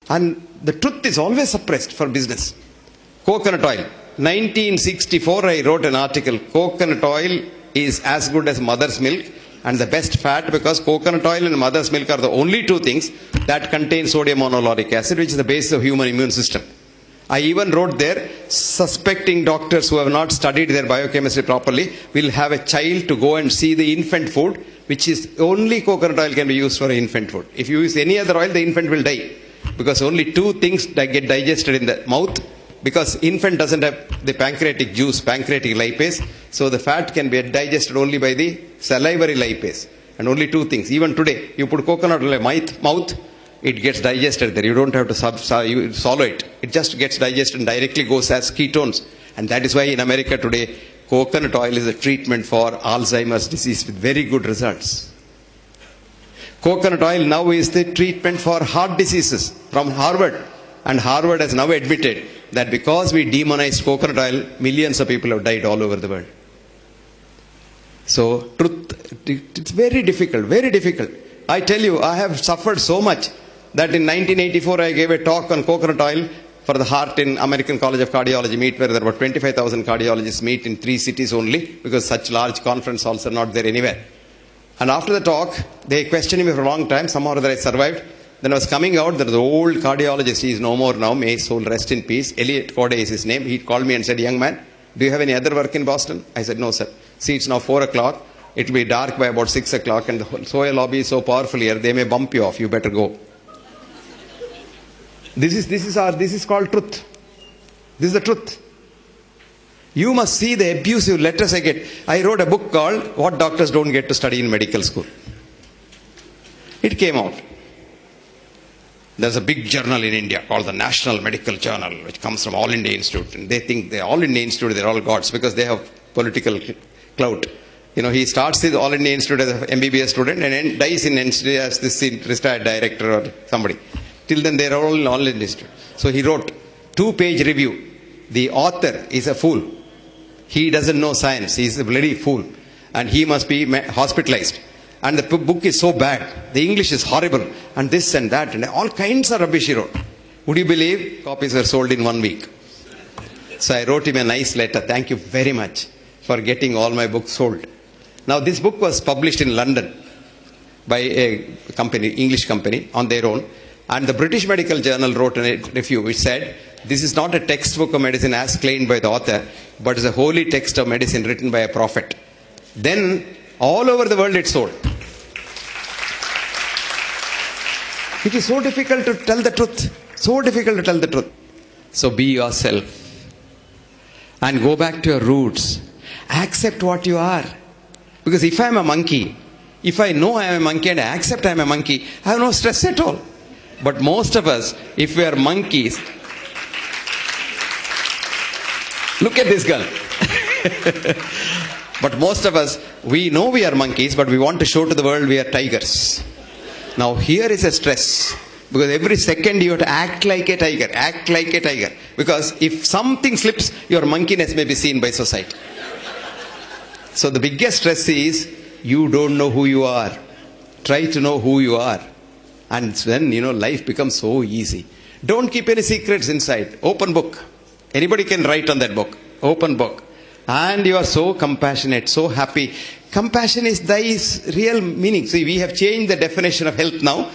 And the truth is always suppressed for business. Coconut oil. 1964 I wrote an article. Coconut oil is as good as mother's milk and the best fat, because coconut oil and mother's milk are the only two things that contain sodium monolauric acid, which is the basis of human immune system. I even wrote there, suspecting doctors who have not studied their biochemistry properly will have a child to go and see the infant food, which is only coconut oil can be used for infant food. If you use any other oil, the infant will die, because only two things that get digested in the mouth, because infant doesn't have the pancreatic juice, pancreatic lipase, so the fat can be digested only by the salivary lipase. And only two things. Even today, you put coconut oil in the mouth, it gets digested there. You don't have to swallow it. It just gets digested and directly goes as ketones. And that is why in America today, coconut oil is a treatment for Alzheimer's disease with very good results. Coconut oil now is the treatment for heart diseases from Harvard. And Harvard has now admitted that because we demonized coconut oil, millions of people have died all over the world. So, truth, it's very difficult, very difficult. I tell you, I have suffered so much that in 1984 I gave a talk on coconut oil for the heart in American College of Cardiology meet, where there were 25,000 cardiologists meet in 3 cities only, because such large conference halls are not there anywhere. And after the talk, they questioned me for a long time. Somehow or other I survived. Then I was coming out, there was an old cardiologist, he is no more now, may his soul rest in peace. Elliot Corday is his name. He called me and said, "Young man, do you have any other work in Boston?" I said, "No, sir. See, it's now 4 o'clock. It will be dark by about 6 o'clock, and the Soya lobby is so powerful here, they may bump you off. You better go." This is called truth. This is the truth. You must see the abusive letters I get. I wrote a book called What Doctors Don't Get to Study in Medical School. It came out. There's a big journal in India called the National Medical Journal, which comes from All India Institute. And they think they're All India Institute, they're all gods, because they have political clout. You know, he starts his All India Institute as an MBBS student and then dies in institute as this retired director or somebody. Till then, they're all in All India Institute. So he wrote 2-page review. The author is a fool. He doesn't know science. He's a bloody fool. And he must be hospitalized. And the book is so bad. The English is horrible. And this and that. And all kinds of rubbish he wrote. Would you believe? Copies were sold in 1 week. So I wrote him a nice letter. Thank you very much for getting all my books sold. Now this book was published in London by a company, English company, on their own. And the British Medical Journal wrote a review which said, this is not a textbook of medicine as claimed by the author, but is a holy text of medicine written by a prophet. Then all over the world it sold. It is so difficult to tell the truth. So difficult to tell the truth. So be yourself. And go back to your roots. Accept what you are. Because if I am a monkey, if I know I am a monkey and I accept I am a monkey, I have no stress at all. But most of us, if we are monkeys, look at this girl. But most of us, we know we are monkeys, but we want to show to the world we are tigers. Now here is a stress. Because every second you have to act like a tiger. Act like a tiger. Because if something slips, your monkeyness may be seen by society. So the biggest stress is, you don't know who you are. Try to know who you are. And then, life becomes so easy. Don't keep any secrets inside. Open book. Anybody can write on that book. Open book. And you are so compassionate, so happy. Compassion is thy real meaning. See, we have changed the definition of health now.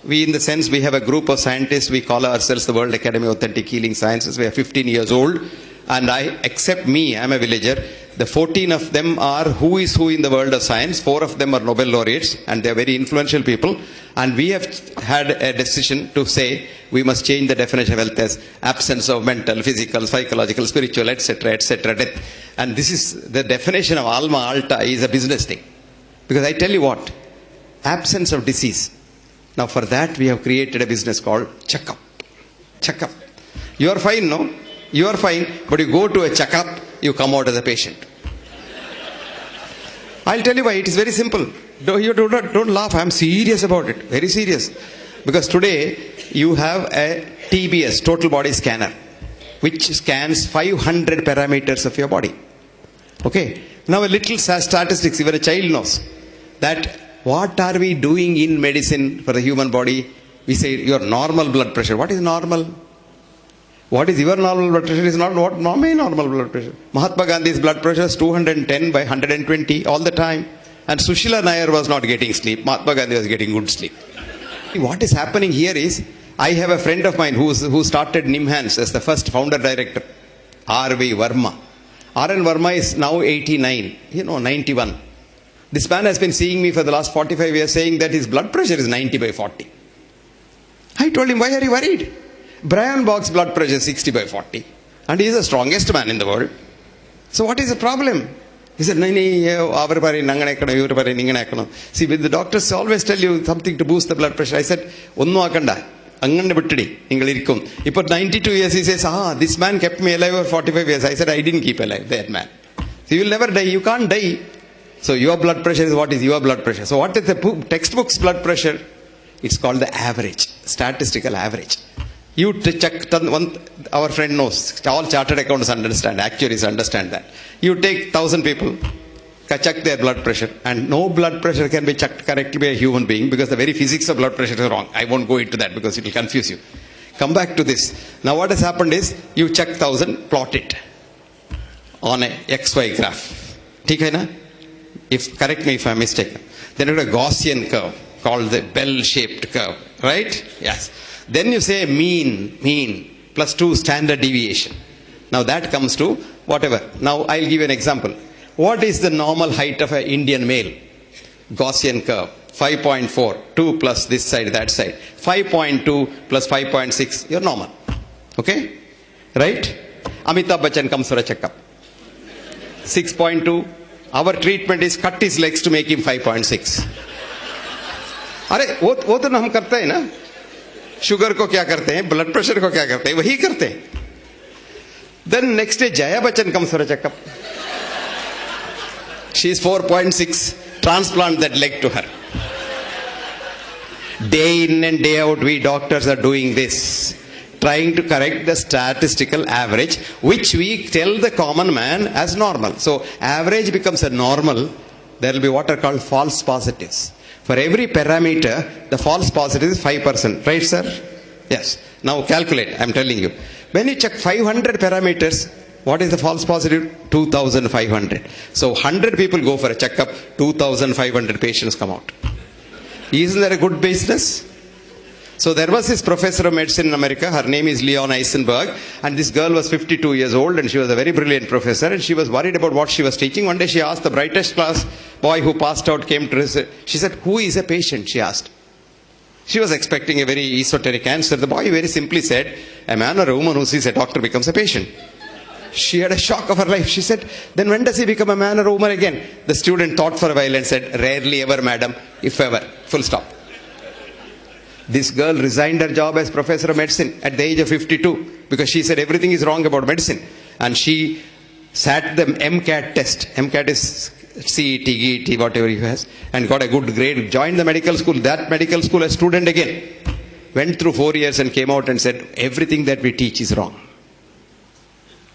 We have a group of scientists. We call ourselves the World Academy of Authentic Healing Sciences. We are 15 years old. And except me, I'm a villager. The 14 of them are who is who in the world of science. 4 of them are Nobel laureates, and they are very influential people. And we have had a decision to say we must change the definition of health as absence of mental, physical, psychological, spiritual, etc., etc., death. And this is the definition of Alma Alta is a business thing. Because I tell you what, absence of disease. Now for that we have created a business called checkup. Checkup. You are fine, no? You are fine, but you go to a checkup, you come out as a patient. I'll tell you why. It is very simple. Don't laugh. I'm serious about it. Very serious. Because today you have a TBS, total body scanner, which scans 500 parameters of your body. Okay. Now a little statistics, even a child knows that what are we doing in medicine for the human body? We say your normal blood pressure. What is normal? What is your normal blood pressure is not what my normal blood pressure. Mahatma Gandhi's blood pressure is 210 by 120 all the time. And Sushila Nair was not getting sleep. Mahatma Gandhi was getting good sleep. What is happening here is, I have a friend of mine who started Nimhans as the first founder director, R.V. Verma. R.N. Verma is now 89, 91. This man has been seeing me for the last 45 years saying that his blood pressure is 90 by 40. I told him, why are you worried? Brian Bog's blood pressure is 60 by 40. And he is the strongest man in the world. So what is the problem? He said, see, with the doctors always tell you something to boost the blood pressure. I said, അങ്ങനെ വിട്ടടി നിങ്ങൾ ഇരിക്കും. ഇപ്പോൾ 92 years he says, this man kept me alive for 45 years. I said, I didn't keep alive that man. So you will never die. You can't die. So your blood pressure is what is your blood pressure. So what is the textbook's blood pressure? It's called the average, statistical average. You check, our friend knows, all chartered accountants understand, actuaries understand that. You take 1,000 people, check their blood pressure, and no blood pressure can be checked correctly by a human being because the very physics of blood pressure is wrong. I won't go into that because it will confuse you. Come back to this. Now what has happened is, you check 1,000, plot it on a XY graph. ठीक है ना? Correct me if I'm mistaken. Then you have a Gaussian curve called the bell-shaped curve, right? Yes. Then you say mean plus 2 standard deviation. Now that comes to whatever. Now I'll give you an example. What is the normal height of an Indian male? Gaussian curve. 5.4. 2 plus this side, that side. 5.2 plus 5.6. You're normal. Okay? Right? Amitabh Bachchan comes for a checkup. 6.2. Our treatment is cut his legs to make him 5.6. अरे वो तो हम करते हैं ना. Sugar को क्या करते हैं, ब्लड प्रेशर को क्या करते हैं, वही करते हैं. Then next day Jaya Bachchan comes for a checkup. She is 4.6. Transplant that leg to her. Day in and day out we doctors are doing this, trying to correct the statistical average, which we tell the common man as normal. So average becomes a normal. There will be what are called false positives. For every parameter, the false positive is 5%. Right, sir? Yes. Now calculate, I'm telling you. When you check 500 parameters, what is the false positive? 2,500. So 100 people go for a checkup, 2,500 patients come out. Isn't that a good business? So there was this professor of medicine in America, her name is Leon Eisenberg, and this girl was 52 years old and she was a very brilliant professor and she was worried about what she was teaching. One day she asked the brightest class boy who passed out, came to her, she said, who is a patient? She asked. She was expecting a very esoteric answer. The boy very simply said, a man or a woman who sees a doctor becomes a patient. She had a shock of her life. She said, then when does he become a man or a woman again? The student thought for a while and said, rarely ever, madam, if ever. Full stop. This girl resigned her job as professor of medicine at the age of 52 because she said everything is wrong about medicine. And she sat the MCAT test. MCAT is CET, GET, whatever he has, and got a good grade. Joined the medical school. That medical school, a student again. Went through 4 years and came out and said, everything that we teach is wrong.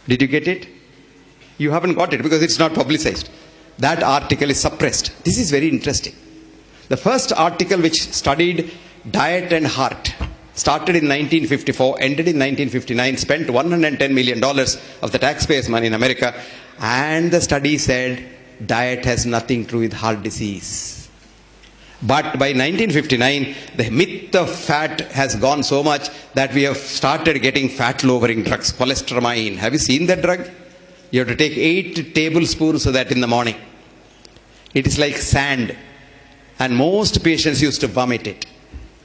Did you get it? You haven't got it because it's not publicized. That article is suppressed. This is very interesting. The first article which studied diet and heart started in 1954, ended in 1959, spent $110 million of the taxpayers' money in America, and the study said diet has nothing to do with heart disease. But by 1959, the myth of fat has gone so much that we have started getting fat-lowering drugs, cholestyramine. Have you seen that drug? You have to take 8 tablespoons of that in the morning. It is like sand, and most patients used to vomit it.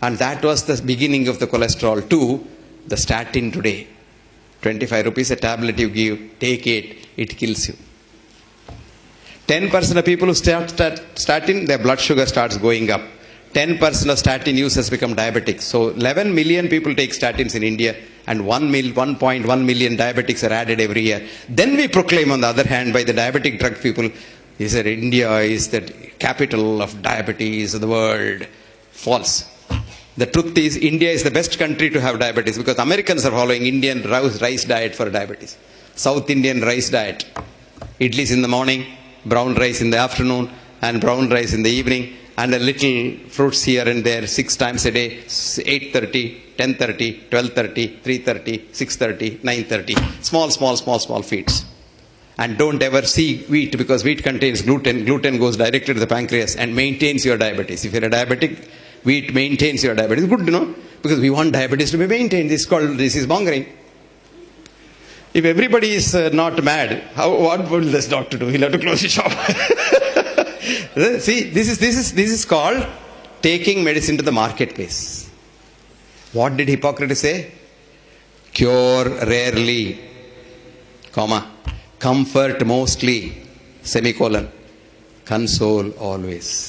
And that was the beginning of the cholesterol too. The statin today, 25 rupees a tablet you give, take it, it kills you. 10% of people who start statin, their blood sugar starts going up. 10% of statin users become diabetics. So 11 million people take statins in India and 1.1 million diabetics are added every year. Then we proclaim on the other hand by the diabetic drug people, he said India is the capital of diabetes of the world. False. The truth is, India is the best country to have diabetes because Americans are following Indian rice diet for diabetes. South Indian rice diet. Idlis in the morning, brown rice in the afternoon, and brown rice in the evening, and a little fruits here and there 6 times a day, 8:30, 10:30, 12:30, 3:30, 6:30, 9:30. Small feeds. And don't ever see wheat, because wheat contains gluten. Gluten goes directly to the pancreas and maintains your diabetes. If you're a diabetic, wheat maintains your diabetes. Good to know, because we want diabetes to be maintained. This is called disease mongering. If everybody is not mad, what will this doctor do? He'll have to close his shop. See, this is called taking medicine to the marketplace. What did Hippocrates say? Cure rarely, comma, comfort mostly, semicolon, console always.